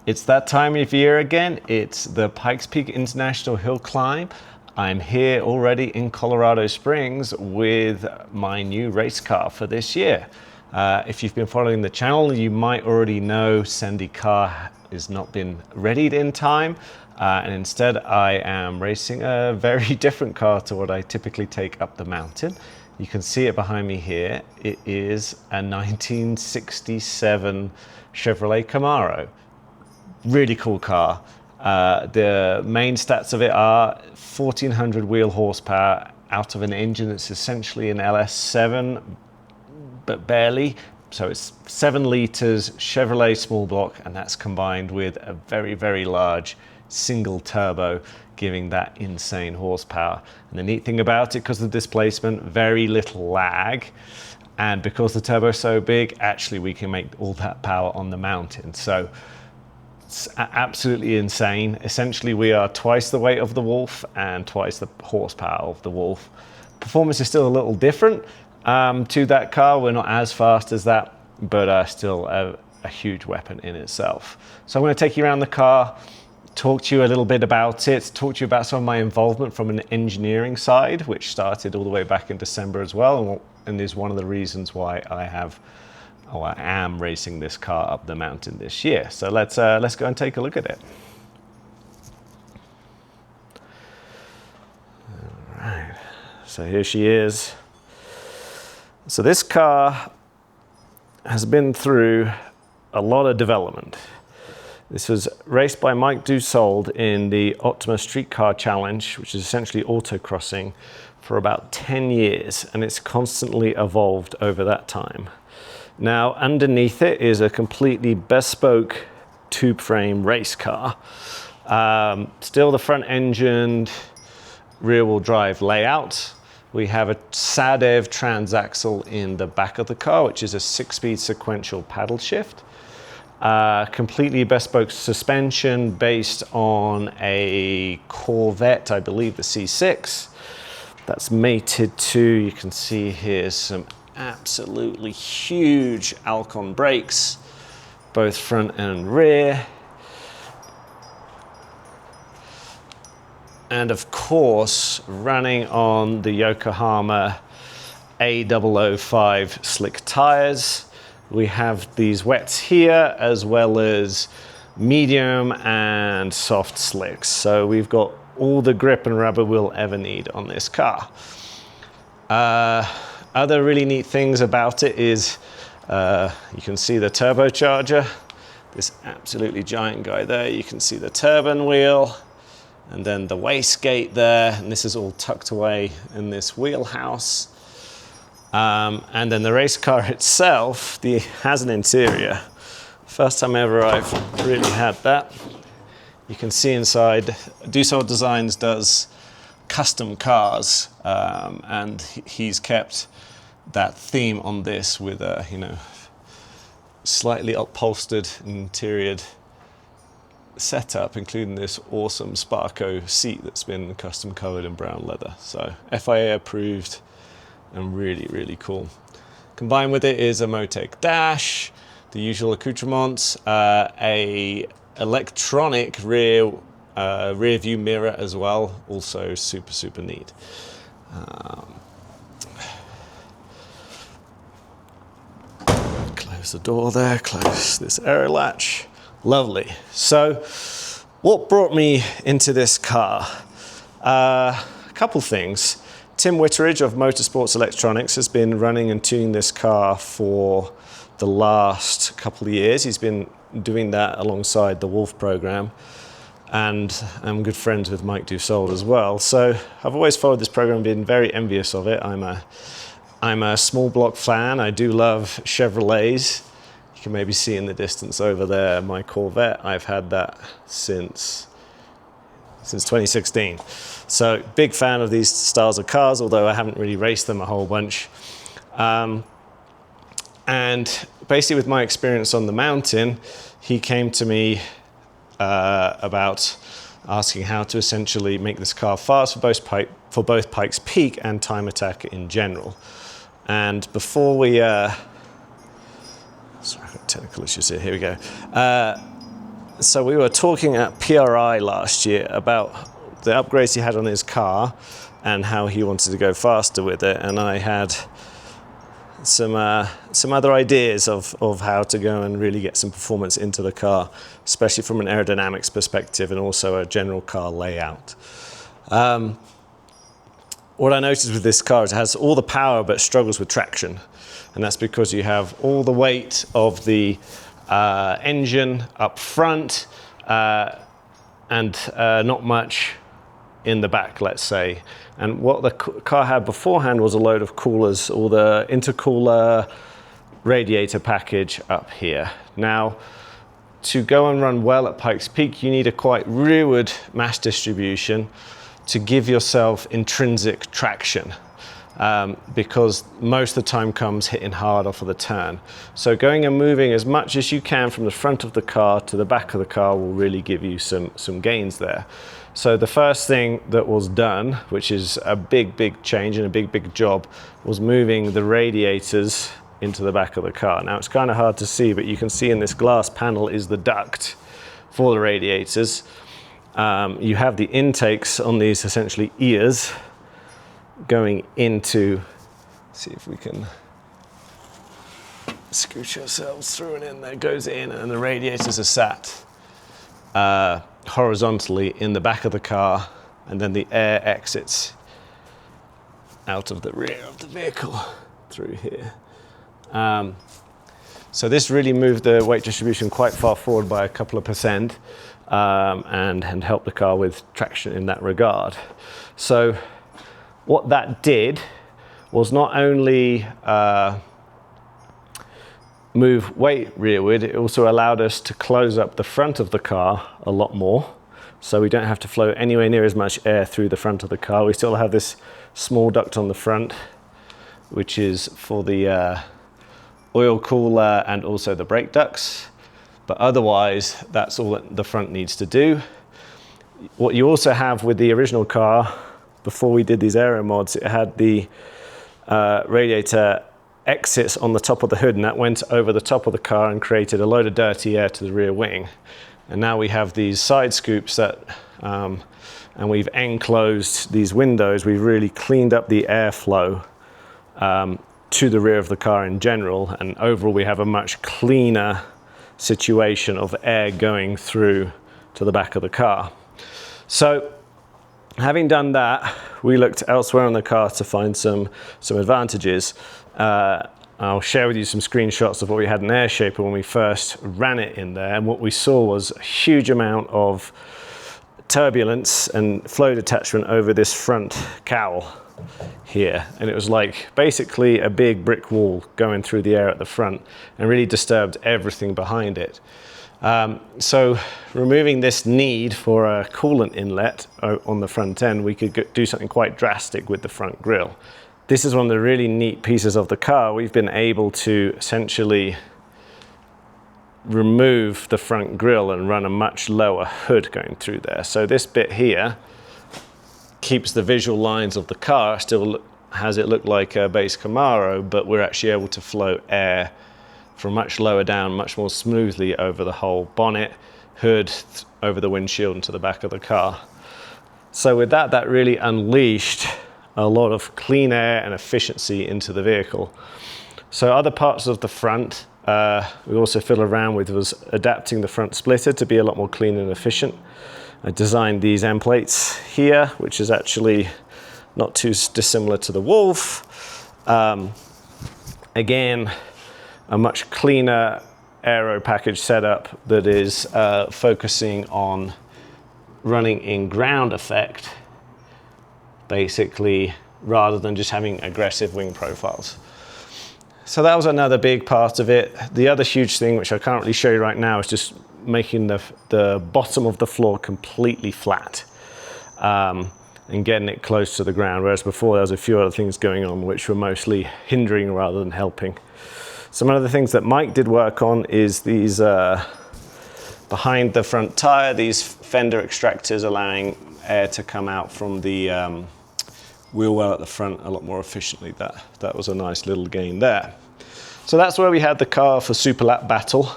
It's that time of year again. It's the Pikes Peak International Hill Climb. I'm here already in Colorado Springs with my new race car for this year. If you've been following the channel, you might already know Sandy car has not been readied in time. And instead I am racing a very different car to what I typically take up the mountain. You can see it behind me here. It is a 1967 Chevrolet Camaro. Really cool car. The main stats of it are 1400 wheel horsepower out of an engine that's essentially an LS7, but barely. So it's 7 liters Chevrolet small block, and that's combined with a very, very large single turbo, giving that insane horsepower. And the neat thing about it, because of the displacement, very little lag. And because the turbo is so big, actually we can make all that power on the mountain. So it's absolutely insane. Essentially, we are twice the weight of the Wolf and twice the horsepower of the Wolf. Performance is still a little different to that car. We're not as fast as that, but still a huge weapon in itself. So I'm going to take you around the car, talk to you a little bit about it, talk to you about some of my involvement from an engineering side, which started all the way back in December as well, and is one of the reasons why I am racing this car up the mountain this year. So let's go and take a look at it. All right, so here she is. So this car has been through a lot of development. This was raced by Mike Dussault in the Optima Streetcar Challenge, which is essentially autocrossing, for about 10 years, and it's constantly evolved over that time. Now, underneath it is a completely bespoke tube frame race car. Still the front engined rear wheel drive layout. We have a Sadev transaxle in the back of the car, which is a 6-speed sequential paddle shift. Completely bespoke suspension based on a Corvette, I believe the C6. That's mated to, you can see here, some absolutely huge Alcon brakes, both front and rear. And of course, running on the Yokohama A005 slick tires. We have these wets here, as well as medium and soft slicks. So we've got all the grip and rubber we'll ever need on this car. Other really neat things about it is you can see the turbocharger, this absolutely giant guy there. You can see the turbine wheel, and then the wastegate there, and this is all tucked away in this wheelhouse. And then the race car itself has an interior. First time ever I've really had that. You can see inside, Dussault Designs does custom cars, and he's kept that theme on this with a, slightly upholstered interiored setup, including this awesome Sparco seat that's been custom covered in brown leather. So FIA approved and really, really cool. Combined with it is a Motec dash, the usual accoutrements, a electronic rear view mirror as well, also super, super neat. Close the door there, close this aero latch. Lovely. So what brought me into this car? A couple things. Tim Witteridge of Motorsports Electronics has been running and tuning this car for the last couple of years. He's been doing that alongside the Wolf program, and I'm good friends with Mike Dussault as well. So I've always followed this program, been very envious of it. I'm a small block fan. I do love Chevrolets. You can maybe see in the distance over there my Corvette. I've had that since 2016. So big fan of these styles of cars, although I haven't really raced them a whole bunch. And basically with my experience on the mountain, he came to me about asking how to essentially make this car fast for both Pikes Peak and Time Attack in general. And before we, sorry, I've got technical issues here, we go. So we were talking at PRI last year about the upgrades he had on his car and how he wanted to go faster with it, and I had some other ideas of how to go and really get some performance into the car, especially from an aerodynamics perspective and also a general car layout. What I noticed with this car is it has all the power but struggles with traction, and that's because you have all the weight of the engine up front and not much in the back, let's say. And what the car had beforehand was a load of coolers, or the intercooler radiator package up here. Now, to go and run well at Pikes Peak, you need a quite rearward mass distribution to give yourself intrinsic traction, because most of the time comes hitting hard off of the turn. So going and moving as much as you can from the front of the car to the back of the car will really give you some gains there. So the first thing that was done, which is a big change and a big job, was moving the radiators into the back of the car. Now it's kind of hard to see, but you can see in this glass panel is the duct for the radiators. You have the intakes on these essentially ears going into, see if we can scooch ourselves through and in there, goes in, and the radiators are sat horizontally in the back of the car, and then the air exits out of the rear of the vehicle through here. So this really moved the weight distribution quite far forward by a couple of percent, and helped the car with traction in that regard. So what that did was not only move weight rearward, it also allowed us to close up the front of the car a lot more. So we don't have to flow anywhere near as much air through the front of the car. We still have this small duct on the front, which is for the oil cooler and also the brake ducts. But otherwise, that's all that the front needs to do. What you also have with the original car, before we did these aero mods, it had the radiator exits on the top of the hood, and that went over the top of the car and created a load of dirty air to the rear wing. And now we have these side scoops that, and we've enclosed these windows. We've really cleaned up the airflow to the rear of the car in general, and overall we have a much cleaner situation of air going through to the back of the car. So having done that, we looked elsewhere on the car to find some advantages. I'll share with you some screenshots of what we had in Airshaper when we first ran it in there, and what we saw was a huge amount of turbulence and flow detachment over this front cowl here, and it was like basically a big brick wall going through the air at the front and really disturbed everything behind it. So removing this need for a coolant inlet on the front end, we could do something quite drastic with the front grille. This is one of the really neat pieces of the car. We've been able to essentially remove the front grille and run a much lower hood going through there. So this bit here keeps the visual lines of the car, still has it look like a base Camaro, but we're actually able to flow air from much lower down, much more smoothly over the whole bonnet, hood, over the windshield and to the back of the car. So with that, that really unleashed a lot of clean air and efficiency into the vehicle. So other parts of the front we also fiddled around with was adapting the front splitter to be a lot more clean and efficient. I designed these end plates here, which is actually not too dissimilar to the Wolf. Again, a much cleaner aero package setup that is focusing on running in ground effect, basically, rather than just having aggressive wing profiles. So that was another big part of it. The other huge thing, which I can't really show you right now, is just making the bottom of the floor completely flat and getting it close to the ground, whereas before there was a few other things going on which were mostly hindering rather than helping. Some other things that Mike did work on is these behind the front tire, these fender extractors allowing air to come out from the wheel well at the front a lot more efficiently. That was a nice little gain there. So that's where we had the car for Super Lap Battle.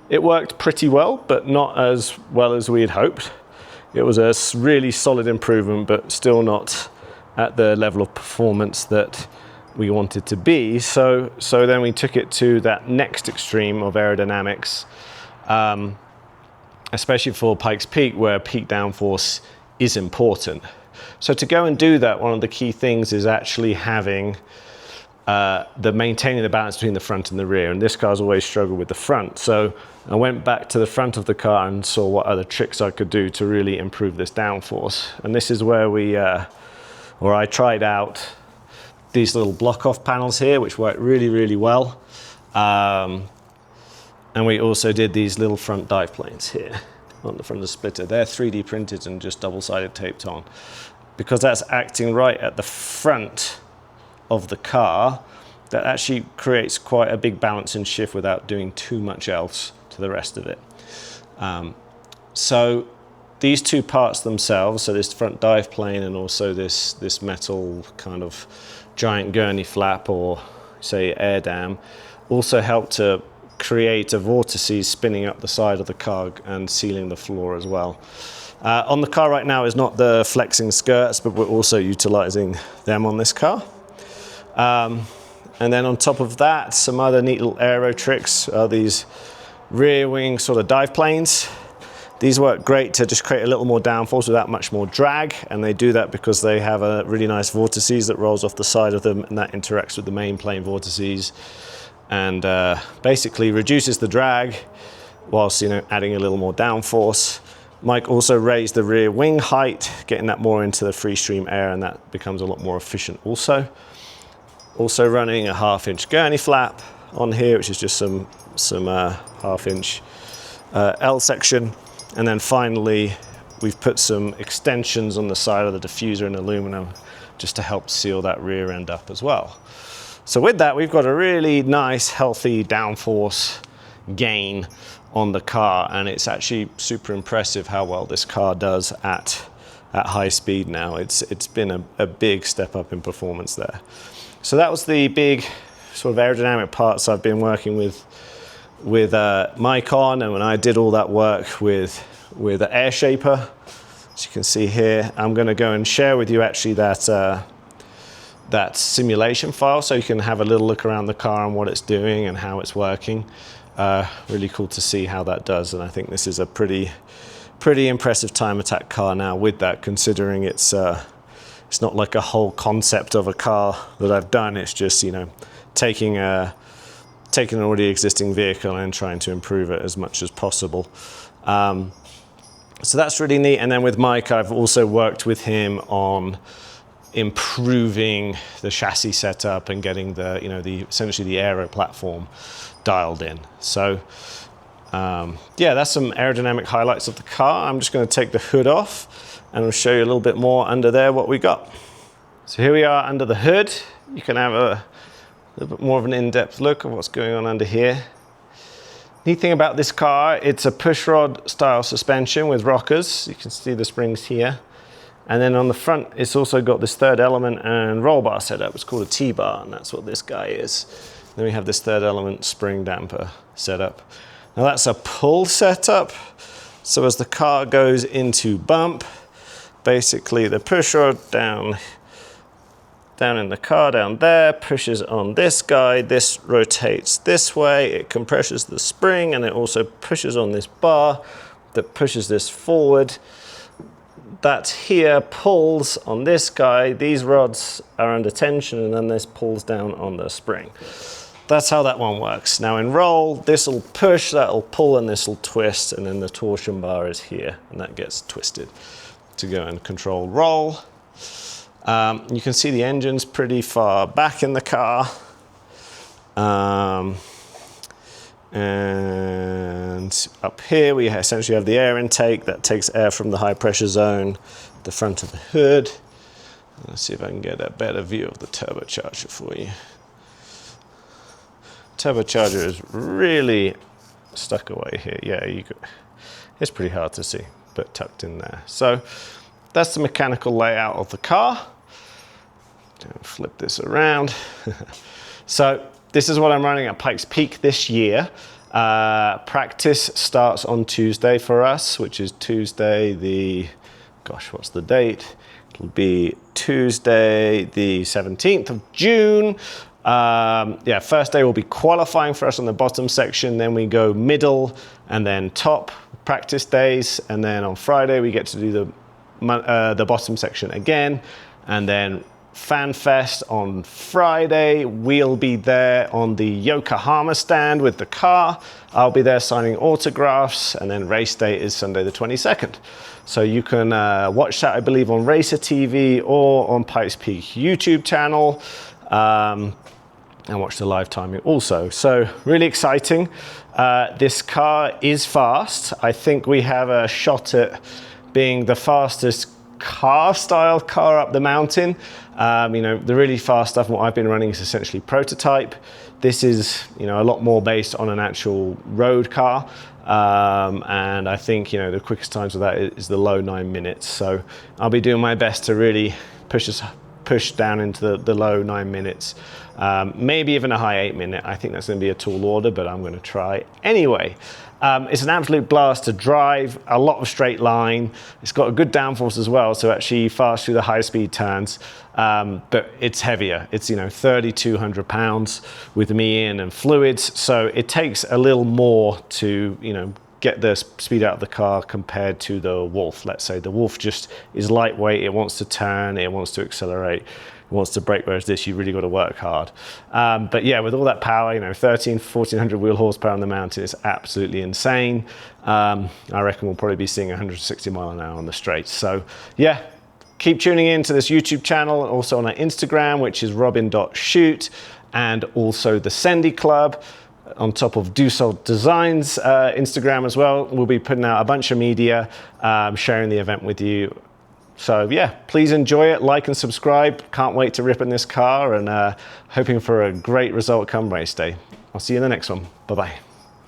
It worked pretty well, but not as well as we had hoped. It was a really solid improvement, but still not at the level of performance that we wanted to be. So then we took it to that next extreme of aerodynamics, especially for Pikes Peak, where peak downforce is important. So to go and do that, one of the key things is actually having maintaining the balance between the front and the rear. And this car's always struggled with the front. So I went back to the front of the car and saw what other tricks I could do to really improve this downforce. And this is where I tried out these little block-off panels here, which worked really, really well. And we also did these little front dive planes here on the front of the splitter. They're 3D printed and just double-sided taped on. Because that's acting right at the front of the car, that actually creates quite a big balance and shift without doing too much else to the rest of it. So these two parts themselves, so this front dive plane and also this metal kind of giant gurney flap, or say air dam, also help to create a vortices spinning up the side of the car and sealing the floor as well. On the car right now is not the flexing skirts, but we're also utilizing them on this car. And then on top of that, some other neat little aero tricks are these rear wing sort of dive planes. These work great to just create a little more downforce without much more drag, and they do that because they have a really nice vortices that rolls off the side of them, and that interacts with the main plane vortices and basically reduces the drag whilst adding a little more downforce. Mike also raised the rear wing height, getting that more into the free stream air, and that becomes a lot more efficient also. Also running a 1/2-inch gurney flap on here, which is just some 1/2-inch L section. And then finally, we've put some extensions on the side of the diffuser in aluminum just to help seal that rear end up as well. So with that, we've got a really nice, healthy downforce gain on the car, and it's actually super impressive how well this car does at high speed now. It's been a big step up in performance there. So that was the big sort of aerodynamic parts I've been working with Mike on, and when I did all that work with Airshaper, as you can see here, I'm going to go and share with you actually that simulation file, so you can have a little look around the car and what it's doing and how it's working. Really cool to see how that does, and I think this is a pretty impressive time attack car now with that, considering it's not like a whole concept of a car that I've done. It's just taking an already existing vehicle and trying to improve it as much as possible. So that's really neat. And then with Mike, I've also worked with him on improving the chassis setup and getting essentially the aero platform dialed in. So yeah, that's some aerodynamic highlights of the car. I'm just going to take the hood off and I'll show you a little bit more under there what we got. So here we are under the hood. You can have a little bit more of an in-depth look of what's going on under here. Neat thing about this car, it's a pushrod style suspension with rockers. You can see the springs here. And then on the front, it's also got this third element and roll bar setup. It's called a T-bar, and that's what this guy is. Then we have this third element spring damper setup. Now that's a pull setup. So as the car goes into bump, basically the pushrod down in the car down there pushes on this guy. This rotates this way. It compresses the spring, and it also pushes on this bar that pushes this forward. That here pulls on this guy. These rods are under tension, and then this pulls down on the spring. That's how that one works. Now in roll, this will push, that will pull, and this will twist, and then the torsion bar is here, and that gets twisted to go and control roll. You can see the engine's pretty far back in the car. And up here we essentially have the air intake that takes air from the high pressure zone, the front of the hood. Let's see if I can get a better view of the turbocharger for you. Turbocharger is really stuck away here. Yeah, it's pretty hard to see, but tucked in there. So that's the mechanical layout of the car. Flip this around. So this is what I'm running at Pikes Peak this year. Practice starts on Tuesday for us, which is Tuesday the, gosh, what's the date? It'll be Tuesday the 17th of June. Yeah, first day will be qualifying for us on the bottom section, then we go middle and then top practice days, and then on Friday we get to do the bottom section again, and then Fan Fest on Friday. We'll be there on the Yokohama stand with the car. I'll be there signing autographs, and then race day is Sunday the 22nd. So you can watch that, I believe, on Racer TV or on Pikes Peak YouTube channel, and watch the live timing also. So really exciting. This car is fast. I think we have a shot at being the fastest car-style car up the mountain. You know, the really fast stuff, what I've been running is essentially prototype. This is, you know, a lot more based on an actual road car. And I think, you know, the quickest times of that is the low 9 minutes. So I'll be doing my best to really push down into the low 9 minutes. Maybe even a high 8 minute. I think that's going to be a tall order, but I'm going to try anyway. It's an absolute blast to drive, a lot of straight line. It's got a good downforce as well, so actually fast through the high speed turns. But it's heavier. It's, you know, 3,200 pounds with me in and fluids. So it takes a little more to, you know, get the speed out of the car compared to the Wolf. Let's say the Wolf just is lightweight. It wants to turn, it wants to accelerate, it wants to brake, whereas this, you really got to work hard. But yeah, with all that power, you know, 1,400 wheel horsepower on the mountain is absolutely insane. I reckon we'll probably be seeing 160 mile an hour on the straights. So yeah, keep tuning in to this YouTube channel, and also on our Instagram, which is robin.shute, and also the Sendy Club. On top of Dussault Designs Instagram as well. We'll be putting out a bunch of media, sharing the event with you. So yeah, please enjoy it, like and subscribe. Can't wait to rip in this car, and hoping for a great result come race day. I'll see you in the next one. Bye-bye.